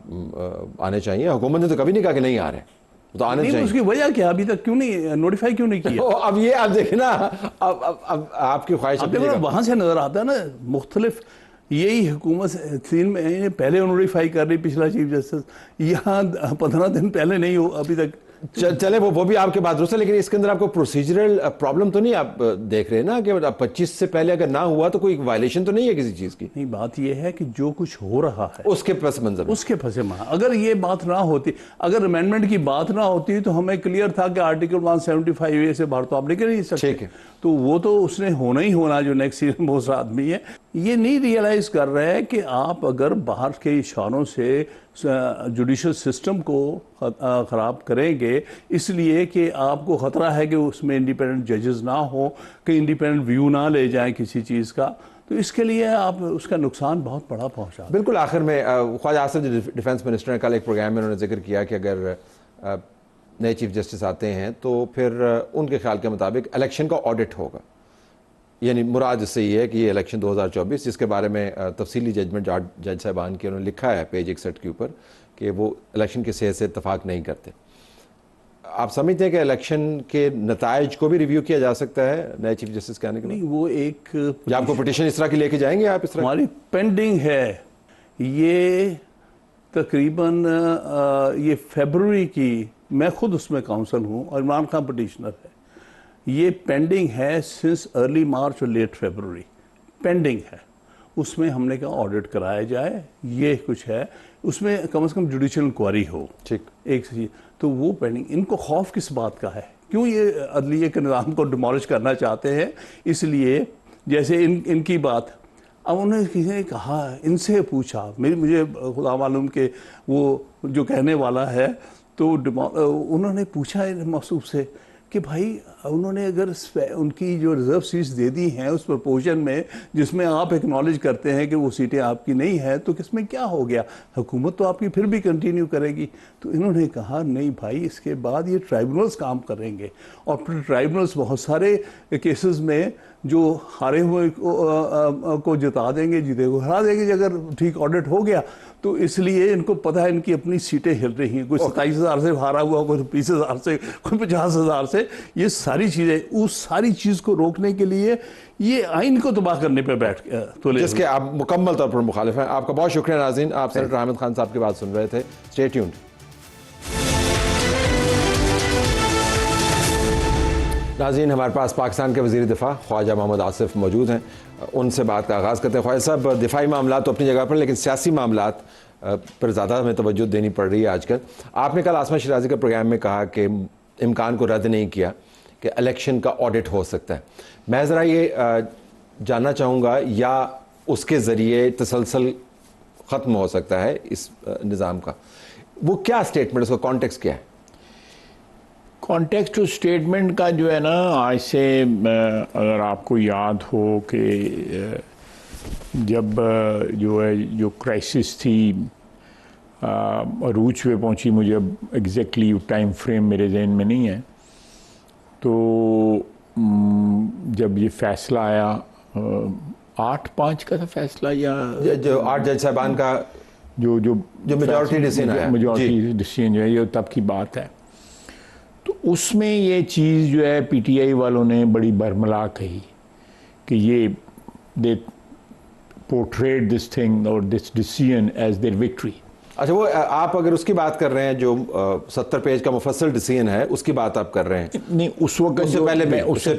आने चाहिए। हुकूमत ने तो कभी नहीं कहा कि नहीं आ रहे, तो आने चाहिए। उसकी वजह क्या, अभी तक क्यों नहीं नोटिफाई क्यों नहीं किया? अब ये आप देखें ना, अब आपकी ख्वाहिश वहाँ से नजर आता है ना, मुख्तलिफ यही हुकूमत 3 महीने पहले नोटिफाई कर रही पिछला चीफ जस्टिस, यहाँ 15 दिन पहले नहीं हो अभी तक। चले वो भी आपके बात दुरुस्त है, लेकिन इसके अंदर आपको प्रोसीजरल प्रॉब्लम तो नहीं आप देख रहे ना कि 25 से पहले अगर ना हुआ तो कोई वायलेशन तो नहीं है किसी चीज़ की? नहीं, बात यह है कि जो कुछ हो रहा है उसके पस मंजर, उसके फंसे महा, अगर ये बात ना होती, अगर अमेंडमेंट की बात ना होती तो हमें क्लियर था कि आर्टिकल 175A से बाहर तो आप लेकर नहीं सकते। ठीक है, तो वो तो उसने होना ही होना, जो नेक्स्ट सीजन मोस्ट आदमी है ये नहीं रियलाइज कर रहे हैं कि आप अगर बाहर के इशारों से जुडिशल सिस्टम को ख़राब करेंगे, इसलिए कि आपको ख़तरा है कि उसमें इंडिपेंडेंट जजेस ना हो, कि इंडिपेंडेंट व्यू ना ले जाएं किसी चीज़ का, तो इसके लिए आप उसका नुकसान बहुत बड़ा पहुंचा। बिल्कुल। आखिर में ख्वाजा आसिफ जो डिफेंस मिनिस्टर ने कल एक प्रोग्राम में उन्होंने जिक्र किया कि अगर नए चीफ जस्टिस आते हैं तो फिर उनके ख्याल के मुताबिक इलेक्शन का ऑडिट होगा। यानी मुराद इससे ये है कि ये इलेक्शन 2024, जिसके बारे में तफसीली जजमेंट जज साहबान की उन्होंने लिखा है पेज 61 के ऊपर कि वो इलेक्शन की सेहत से इतफाक़ नहीं करते। आप समझते हैं कि इलेक्शन के नताइज को भी रिव्यू किया जा सकता है नए चीफ जस्टिस के आने के बाद? नहीं, वो एक या आपको पिटिशन इस तरह की लेके जाएंगे आप? इस तरह हमारी पेंडिंग है, ये तकरीबन ये फरवरी की, मैं खुद उसमें काउंसिल हूँ और इमरान खान पटिशनर है, ये पेंडिंग है सिंस अर्ली मार्च और लेट फरवरी पेंडिंग है। उसमें हमने कहा ऑडिट कराया जाए, ये कुछ है, उसमें कम से कम जुडिशल इंक्वायरी हो। ठीक, एक चीज़ तो वो पेंडिंग। इनको खौफ किस बात का है? क्यों ये अदलिये के निज़ाम को डिमोलिश करना चाहते हैं? इसलिए जैसे इनकी बात, अब उन्होंने किसी ने कहा, इनसे पूछा, मुझे खुदा मालूम के वो जो कहने वाला है, तो उन्होंने पूछा मौसूफ से कि भाई उन्होंने अगर उनकी जो रिजर्व सीट्स दे दी हैं उस प्रपोजन में जिसमें आप एक्नॉलेज करते हैं कि वो सीटें आपकी नहीं है, तो किसमें क्या हो गया, हुकूमत तो आपकी फिर भी कंटिन्यू करेगी। तो इन्होंने कहा नहीं भाई, इसके बाद ये ट्राइब्यूनल्स काम करेंगे और फिर ट्राइब्यूनल्स बहुत सारे केसेस में जो हारे हुए को जिता देंगे, जीते को हरा देंगे अगर ठीक ऑडिट हो गया। तो इसलिए इनको पता है इनकी अपनी सीटें हिल रही हैं, कोई 27,000 से हारा हुआ, कोई 20,000 से, कोई 50,000 से। ये सारी चीज़ें, उस सारी चीज़ को रोकने के लिए ये आइन को तबाह करने पर बैठ तो जिसके आप मुकम्मल तौर पर मुखालिफ हैं। आपका बहुत शुक्रिया नाज़रीन, आप सेनेटर अहमद खान साहब की बात सुन रहे थे। Stay tuned. नाज़रीन, हमारे पास पाकिस्तान के वज़ीर दिफा ख्वाजा मोहम्मद आसिफ मौजूद हैं। उनसे बात का आगाज़ करते हैं। ख्वाजा साहब, दिफाई मामला तो अपनी जगह पर, लेकिन सियासी मामला पर ज़्यादा हमें तवज्जो देनी पड़ रही है आजकल। आपने कल आसमा शिराजी के प्रोग्राम में कहा कि इम्कान को रद्द नहीं किया कि इलेक्शन का ऑडिट हो सकता है। मैं ज़रा ये जानना चाहूँगा, या उसके ज़रिए तसलसल ख़त्म हो सकता है इस निज़ाम का, वो क्या स्टेटमेंट, उसका कॉन्टेक्स्ट क्या है? कॉन्टेक्स्ट स्टेटमेंट का जो है ना, आज से अगर आपको याद हो कि जब जो है जो क्राइसिस थी अरूज पे पहुंची, मुझे अब एग्जैक्टली टाइम फ्रेम मेरे जहन में नहीं है, तो जब ये फैसला आया 8-5 का था फैसला, या जो 8 जज साहबान का जो मेजॉरिटी डिसीजन आया, मेजॉरिटी डिसीजन जो है, ये तब की बात है। तो उसमें ये चीज़ जो है पीटीआई वालों ने बड़ी बरमला कही कि ये दे पोर्ट्रेड दिस थिंग और this decision as their victory. अच्छा, वो आप अगर उसकी बात कर रहे हैं जो 70 पेज का मुफस्सल डिसीजन है, उसकी बात आप कर रहे हैं? नहीं, उस वक्त उससे पहले मैं उससे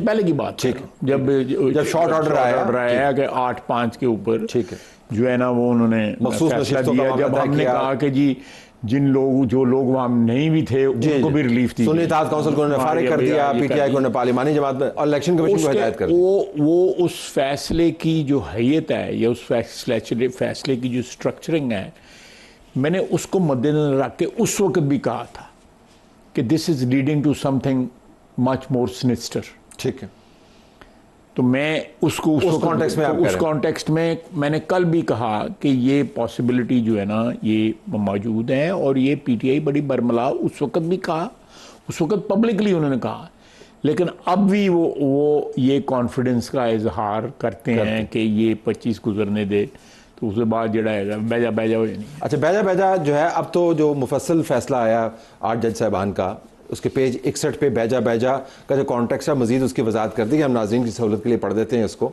पहले की बात, ठीक है जब शॉर्ट ऑर्डर आया कि 8-5 के ऊपर, ठीक है, जो है ना वो उन्होंने फैसला दिया। जब हमने कहा कि जी जो लोग वहाँ नहीं भी थे उनको भी रिलीफ दी, सुन्नी इत्तेहाद काउंसिल को उन्होंने फारिग कर दिया, पीटीआई को पार्लिमानी जमात में और इलेक्शन कमीशन को हिदायत कर दी। वो उस फैसले की जो हैयत है या उस फैसले की जो स्ट्रक्चरिंग है, मैंने उसको मद्देनजर रख के उस वक्त भी कहा था कि this is leading to something much more sinister. ठीक है, तो मैं उस कॉन्टेक्स्ट में मैंने कल भी कहा कि ये पॉसिबिलिटी जो है ना ये मौजूद है, और ये पीटीआई बड़ी बरमला उस वक्त भी कहा, उस वक्त पब्लिकली उन्होंने कहा, लेकिन अब भी वो ये कॉन्फिडेंस का इजहार करते हैं कि ये 25 गुजरने दे, तो उसके बाद जड़ा है बैजा हो जानी। अच्छा, बैजा जो है, अब तो जो मुफस्सल फैसला आया 8 जज साहबान का, उसके पेज 61 पे बैजा का जो कॉन्टेक्स्ट है मजीद उसकी वजाहत कर दी। हम नाज़रीन की सहूलत के लिए पढ़ देते हैं इसको।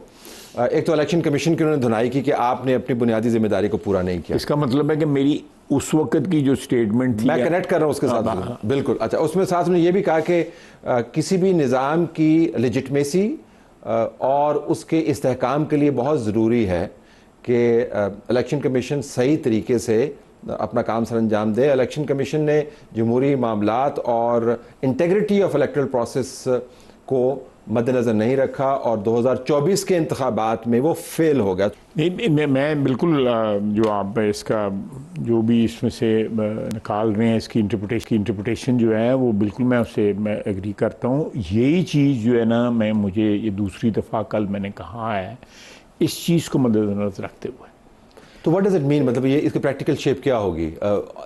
एक तो इलेक्शन कमीशन की उन्होंने धुनाई की कि आपने अपनी बुनियादी जिम्मेदारी को पूरा नहीं किया। इसका मतलब है कि मेरी उस वक्त की जो स्टेटमेंट थी, मैं कनेक्ट कर रहा हूँ उसके साथ, बिल्कुल। अच्छा, उसमें साथ में ये भी कहा कि किसी भी निज़ाम की लेजिटमेसी और उसके इस्तेहकाम के लिए बहुत ज़रूरी है कि इलेक्शन कमीशन सही तरीके से अपना काम सर अंजाम दे। इलेक्शन कमीशन ने जमहूरी मामलात और इंटेग्रिटी ऑफ इलेक्टरल प्रोसेस को मद्देनज़र नहीं रखा, और 2024 के इंतखाबात में वो फेल हो गया। नहीं, मैं बिल्कुल जो आप इसका जो भी इसमें से निकाल रहे हैं, इसकी इंटरप्रिटेशन जो है वो बिल्कुल मैं एग्री करता हूँ। यही चीज़ जो है ना, मुझे ये दूसरी दफ़ा कल मैंने कहा है, इस चीज़ को मद्देनज़र रखते हुए। तो व्हाट डज इट मीन, मतलब ये इसकी प्रैक्टिकल शेप क्या होगी?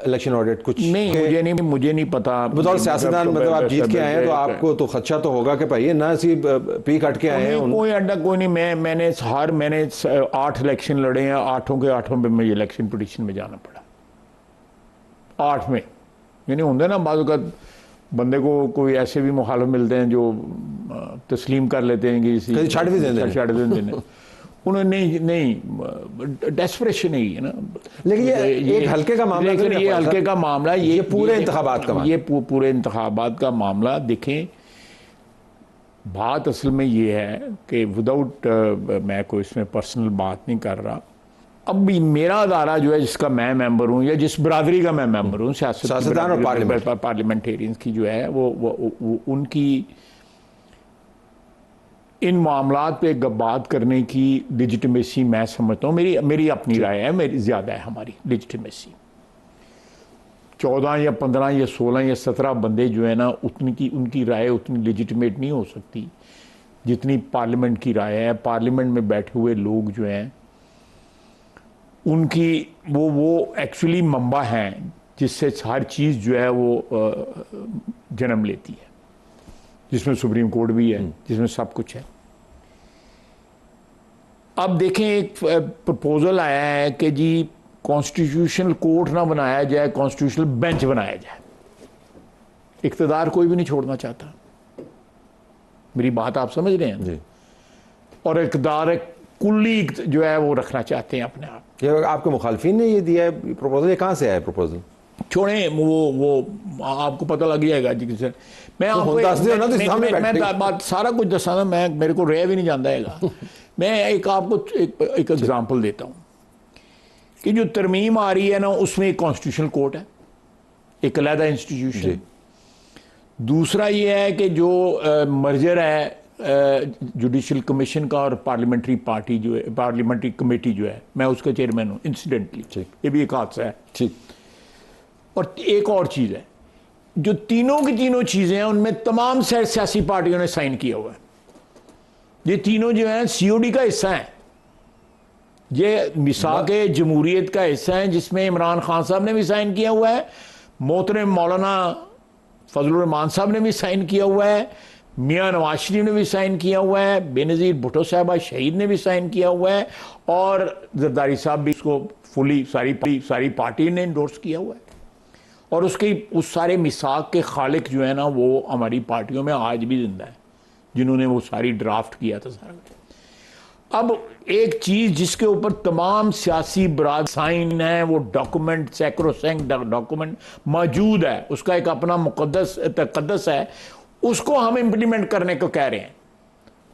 इलेक्शन ऑडिट कुछ नहीं, मुझे नहीं पता। बतौर सियासतदान, मतलब आप जीत के आए हैं तो आपको तो खदशा तो होगा कि भाई ना ऐसी पी कट के आए हैं। कोई अड्डा कोई नहीं। मैंने 8 इलेक्शन लड़े हैं, 8 के 8 में मुझे इलेक्शन पिटीशन में जाना पड़ा। 8 में यानी होंगे ना बाज़ वक़्त बंदे को कोई ऐसे भी मुखालिफ मिलते हैं जो तस्लीम कर लेते हैं कि छाड़ भी देने उन्होंने नहीं डेस्परेशन ही है ना। लेकिन ये एक हल्के का मामला, लेकिन ये हल्के का मामला, ये पूरे इंतखाबात का मामला, ये पूरे इंतखाबात का मामला। देखें, बात असल में ये है कि विदाउट मैं कोई इसमें पर्सनल बात नहीं कर रहा, अब भी मेरा अदारा जो है जिसका मैं मेंबर हूँ या जिस बरादरी का मैं मेंबर हूँ, सियासतदान और पार्लियामेंटेरियंस की जो है वो उनकी इन मामलात पे बात करने की लेजिटिमेसी मैं समझता हूँ, मेरी अपनी राय है, मेरी ज़्यादा है हमारी लेजिटिमेसी। 14 या 15 या 16 या 17 बंदे जो है ना, उनकी राय उतनी लेजिटिमेट नहीं हो सकती जितनी पार्लियामेंट की राय है। पार्लियामेंट में बैठे हुए लोग जो हैं उनकी वो एक्चुअली मंबा हैं जिससे हर चीज़ जो है वो जन्म लेती है, जिसमें सुप्रीम कोर्ट भी है, जिसमें सब कुछ है। अब देखें, एक प्रपोजल आया है कि जी कॉन्स्टिट्यूशनल कोर्ट ना बनाया जाए, कॉन्स्टिट्यूशनल बेंच बनाया जाए। इख्तिदार कोई भी नहीं छोड़ना चाहता, मेरी बात आप समझ रहे हैं जी। और इख्तिदार कुल्ली जो है वो रखना चाहते हैं अपने आप। ये आपके मुखालफिन ने ये दिया है प्रपोजल, ये कहाँ से आया प्रपोजल? छोड़ें, वो आपको पता लग जाएगा जी सर। मैं आपको बात सारा कुछ दसा, मैं मेरे को रह भी नहीं जाता है। मैं आपको एक एग्जांपल देता हूँ कि जो तरमीम आ रही है ना, उसमें एक कॉन्स्टिट्यूशनल कोर्ट है, एक अलहदा इंस्टीट्यूशन। दूसरा ये है कि जो मर्जर है जुडिशल कमीशन का और पार्लियामेंट्री पार्टी जो है, पार्लियामेंट्री कमेटी जो है, मैं उसका चेयरमैन हूँ इंसिडेंटली, ये भी एक हादसा है। ठीक। और एक और चीज़ है, जो तीनों की तीनों चीज़ें हैं उनमें तमाम सियासी पार्टियों ने साइन किया हुआ है। ये तीनों जो है COD का हिस्सा है, ये मिसाक जमहूरियत का हिस्सा है, जिसमें इमरान खान साहब ने भी साइन किया हुआ है, मोहतरम मौलाना फजलुर रहमान साहब ने भी साइन किया हुआ है, मियाँ नवाज शरीफ ने भी साइन किया हुआ है, बेनज़ीर भुट्टो साहबा शहीद ने भी साइन किया हुआ है, और जरदारी साहब भी इसको फुली सारी पार्टी ने इंडोर्स किया हुआ है। और उसके उस सारे मिसाक के खालिक जो है ना, वो हमारी पार्टियों में आज भी जिंदा है, जिन्होंने वो सारी ड्राफ्ट किया था सारा। अब एक चीज़ जिसके ऊपर तमाम सियासी बराद साइन है, वो डॉक्यूमेंट सैक्रोसैंक्ट डॉक्यूमेंट मौजूद है, उसका एक अपना तकद्दस है, उसको हम इम्प्लीमेंट करने को कह रहे हैं।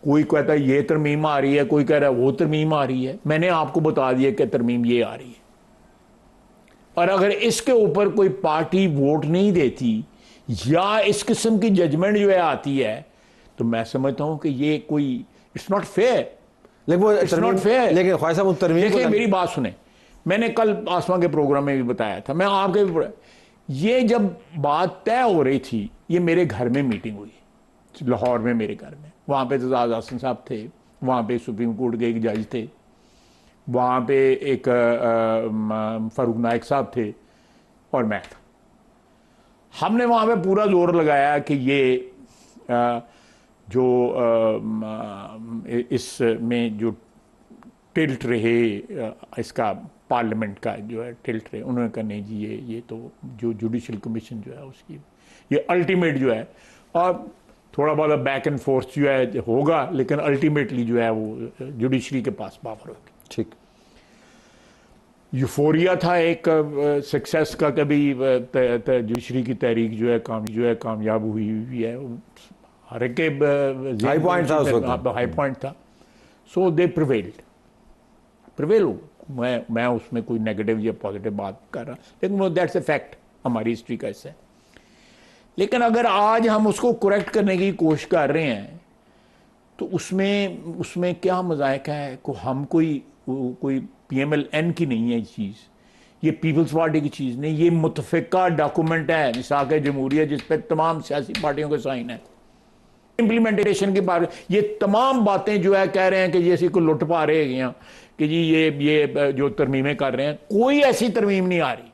कोई कहता है ये तरमीम आ रही है, कोई कह रहा है वो तरमीम आ रही है। मैंने आपको बता दिया कि तरमीम ये आ रही है, और अगर इसके ऊपर कोई पार्टी वोट नहीं देती या इस किस्म की जजमेंट जो है आती है, तो मैं समझता हूं कि ये कोई इट्स नॉट फेयर। लेकिन ख्वाजा साहब तरमीम, देखिए मेरी बात सुने, मैंने कल आसमां के प्रोग्राम में भी बताया था, मैं आपके भी, ये जब बात तय हो रही थी, ये मेरे घर में मीटिंग हुई, लाहौर में मेरे घर में। वहाँ पे एजाज हसन साहब थे, वहाँ पे सुप्रीम कोर्ट के एक जज थे, वहाँ पे एक फारूक नाइक साहब थे, और मैं था। हमने वहाँ पे पूरा जोर लगाया कि ये जो इसमें जो टिल्ट रहे, इसका पार्लियामेंट का जो है टिल्ट रहे, उन्होंने कहा नहीं जी ये तो जो जुडिशल कमीशन जो है उसकी ये अल्टीमेट जो है, और थोड़ा बहुत बैक एंड फोर्थ जो है होगा, लेकिन अल्टीमेटली जो है वो जुडिशरी के पास पावर होगी। ठीक। यूफोरिया था एक सक्सेस का, कभी जुडिशरी की तहरीक जो है कामयाब हुई है, हर एक हाई पॉइंट था उस वक्त, हाई पॉइंट था। सो दे प्रिवेल हो। मैं उसमें कोई नेगेटिव या पॉजिटिव बात कर रहा, लेकिन वो दैट्स ए फैक्ट, हमारी हिस्ट्री का हिस्सा है। लेकिन अगर आज हम उसको करेक्ट करने की कोशिश कर रहे हैं, तो उसमें क्या मजायका है को हम कोई PMLN की नहीं है ये चीज़, ये पीपल्स पार्टी की चीज़ नहीं, ये मुतफ़िका डॉक्यूमेंट है मिसाक जमहूरियत, जिस पर तमाम सियासी पार्टियों के साइन है। इम्प्लीमेंटेशन के बारे ये तमाम बातें जो है कह रहे हैं कि जैसे को लुट पा रहे हैं कि जी ये जो तरमीमें कर रहे हैं, कोई ऐसी तरमीम नहीं आ रही।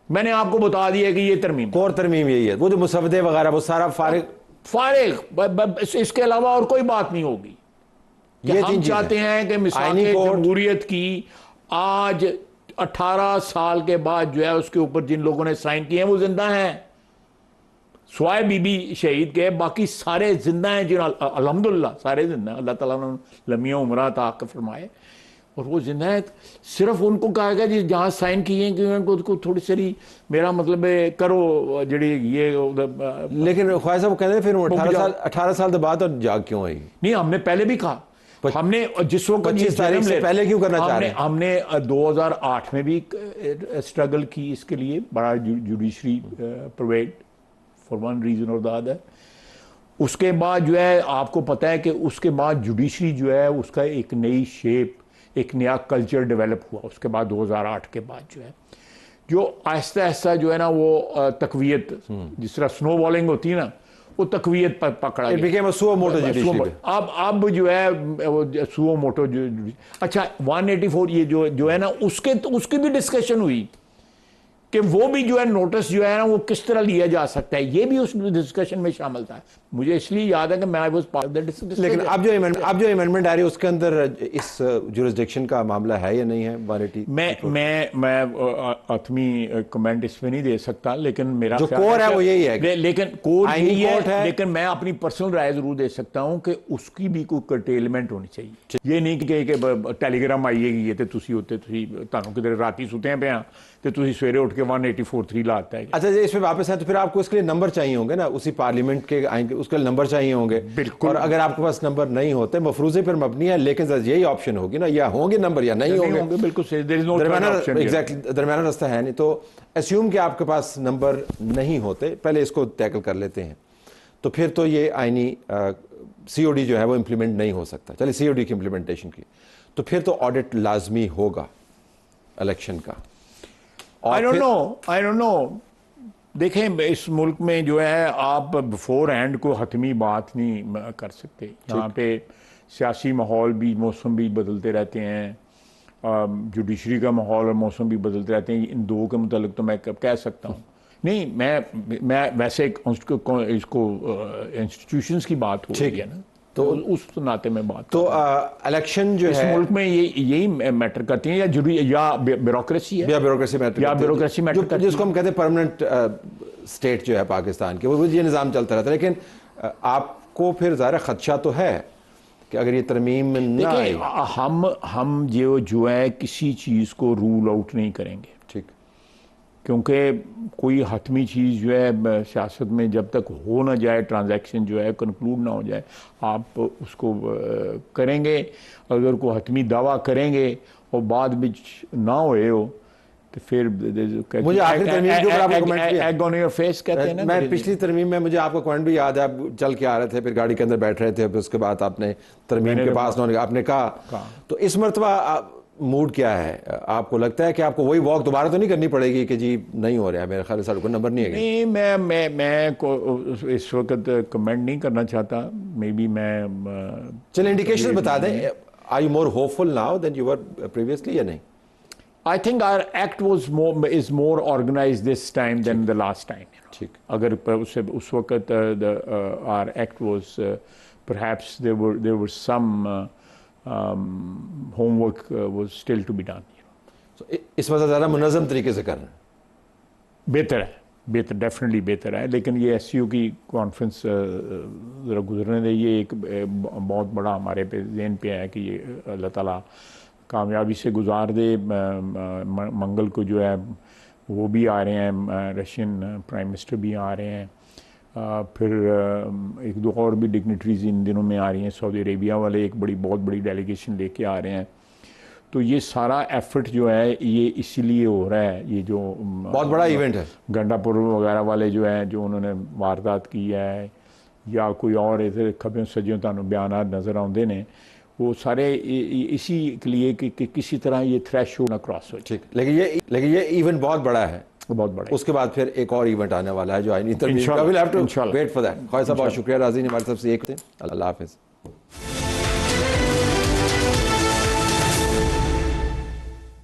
मैंने आपको बता दिया कि ये तरमीम, कोर तरमीम यही है, वो जो मुसवदे वगैरह वो सारा फारिग, इसके अलावा और कोई बात नहीं होगी। ये हम चाहते हैं कि मिसाल जमहूरियत की आज 18 साल के बाद जो है उसके ऊपर जिन लोगों ने साइन किए हैं वो जिंदा हैं, स्वाय बीबी शहीद के, बाकी सारे जिंदा हैं, जिन अल्हम्दुलिल्लाह सारे जिंदा हैं, अल्लाह ताला ने लम्बिया उम्र ताक़ फरमाए, और वो जिंदा है। सिर्फ उनको कहा गया जी जहाँ साइन किए हैं कि उनको थोड़ी सी, मेरा मतलब है करो जड़ी ये। लेकिन ख्वाजा साहब कहते हैं फिर 18 साल के बाद और जाग क्यों आई? नहीं, हमने पहले भी कहा, हमने जिस वक्त 25 तारीख से पहले क्यों करना चाह रहे हैं? हमने 2008 में भी स्ट्रगल की इसके लिए, बड़ा judiciary provide for one reason और द अदर। उसके बाद जो है आपको पता है कि उसके बाद जुडिशरी जो है उसका एक नई शेप, एक नया कल्चर डेवलप हुआ उसके बाद 2008 के बाद जो है, जो आहिस्ता आहिस्ता जो है ना वो तकवीयत, जिस तरह स्नो बॉलिंग होती है ना, वो तकवीयत पर पकड़ा गया। अब जो है सुओ मोटो अच्छा 184 ये जो है ना उसकी भी डिस्कशन हुई कि वो भी जो है नोटिस जो है ना वो किस तरह लिया जा सकता है, ये भी उस डिस्कशन में शामिल था। मुझे इसलिए याद है कि मैं was part of the discussion. लेकिन अब जो अमेंडमेंट आ रही है उसके अंदर इस जुरिसडिक्शन का मामला है या नहीं है? मैं आत्मी कमेंट इस पे नहीं दे सकता, लेकिन मेरा जो कोर है वो यही है, लेकिन कोर यही है। लेकिन मैं अपनी पर्सनल राय जरूर दे सकता हूं कि उसकी भी कोई कर्टेलमेंट होनी चाहिए। ये नहीं कि टेलीग्राम आइएगी ये तो तुसी होते तुसी तानू किधर राती सुते पे तो तुम सवेरे उठ के 184.3 लाता है। अच्छा जी, इस पे वापस है तो फिर आपको इसके लिए नंबर चाहिए होंगे ना, उसी पार्लियामेंट के आएंगे उसके लिए नंबर चाहिए होंगे। बिल्कुल। और अगर आपके पास नंबर नहीं होते, मफरूजे पर मबनी है, लेकिन यही ऑप्शन होगी ना, या होंगे नंबर या नहीं होंगे। बिल्कुल सही, देयर इज नो एग्जैक्टली दरमियाना रास्ता है नहीं। तो एस्यूम कि आपके पास नंबर नहीं होते, पहले इसको टैकल कर लेते हैं, तो फिर तो ये आईनी COD जो है वो इम्प्लीमेंट नहीं हो सकता। चलिए COD की इम्प्लीमेंटेशन की, तो फिर तो ऑडिट लाजमी होगा इलेक्शन का। I don't know. देखें, इस मुल्क में जो है आप बिफोर हैंड को हतमी बात नहीं कर सकते। यहाँ पे सियासी माहौल भी, मौसम भी बदलते रहते हैं, जुडिशरी का माहौल और मौसम भी बदलते रहते हैं। इन दो के मुतालिक तो मैं कब कह सकता हूँ नहीं। मैं वैसे इसको इंस्टीट्यूशंस की बात हो रही है ना, तो उस नाते में बात तो इलेक्शन जो इस है मुल्क में यही मैटर करती है, या ब्यूरोक्रेसी है, या ब्यूरोक्रेसी मैटर जिसको हम कहते हैं परमानेंट स्टेट जो है पाकिस्तान के, वो ये निज़ाम चलता रहता है। लेकिन आपको फिर ज़ाहिर खदशा तो है कि अगर ये तरमीम ना आए, हम जो है किसी चीज़ को रूल आउट नहीं करेंगे, ठीक, क्योंकि कोई हतमी चीज़ जो है सियासत में जब तक हो ना जाए, ट्रांजैक्शन जो है कंक्लूड ना हो जाए, आप उसको करेंगे। अगर कोई हतमी दावा करेंगे और बाद में ना होए हो तो फिर मुझे आखिरी तरमीम के ऊपर आपका कमेंट किया, एग ऑन योर फेस कहते हैं ना। मैं पिछली तरमीम में मुझे आपका कमेंट भी याद है, आप चल के आ रहे थे, फिर गाड़ी के अंदर बैठ रहे थे, फिर उसके बाद आपने तरमीम के पास आपने कहा। तो इस मरतबा मूड क्या है? आपको लगता है कि आपको वही वॉक दोबारा तो नहीं करनी पड़ेगी कि जी नहीं हो रहा है, मेरे ख्याल से नंबर नहीं है? नहीं, मैं को इस वक्त कमेंट नहीं करना चाहता। मे बी मैं चलिए इंडिकेशन बता दें। Are you more hopeful now than you were previously या नहीं? I think our act is more organized this time than the last time. ठीक। अगर उस वक्त our act was perhaps there were some homework was still to be done. So, इस वजह ज़्यादा मुनज़्ज़म तरीके से करना बेहतर है, डेफिनेटली बेहतर है। लेकिन ये SCO की कॉन्फ्रेंस ज़रा गुजरने दे, ये एक बहुत बड़ा हमारे पे ज़हन पे है कि ये अल्लाह ताला कामयाबी से गुजार दे। मंगल को जो है वो भी आ रहे हैं, रशियन प्राइम मिनिस्टर भी आ रहे हैं, फिर एक दो और भी डिग्निटरीज इन दिनों में आ रही हैं। सऊदी अरेबिया वाले एक बहुत बड़ी डेलीगेशन लेके आ रहे हैं। तो ये सारा एफर्ट जो है ये इसीलिए हो रहा है, ये जो बहुत बड़ा इवेंट है। गंडापुर वगैरह वाले जो हैं, जो उन्होंने वारदात की है या कोई और इधर खबरों सजियों तुहानू बयान नज़र आते हैं, वो सारे इसी के लिए कि किसी तरह ये थ्रेशोल्ड ना क्रॉस हो। ठीक, लेकिन ये इवेंट बहुत बड़ा है, बहुत बड़ा। उसके बाद फिर एक और इवेंट आने वाला है जो आईनी तरमीम का। Will have to wait for that. Khawaja साहब बहुत शुक्रिया, राजी ने हमारे तरफ से एक थे। अल्लाह हाफिज़।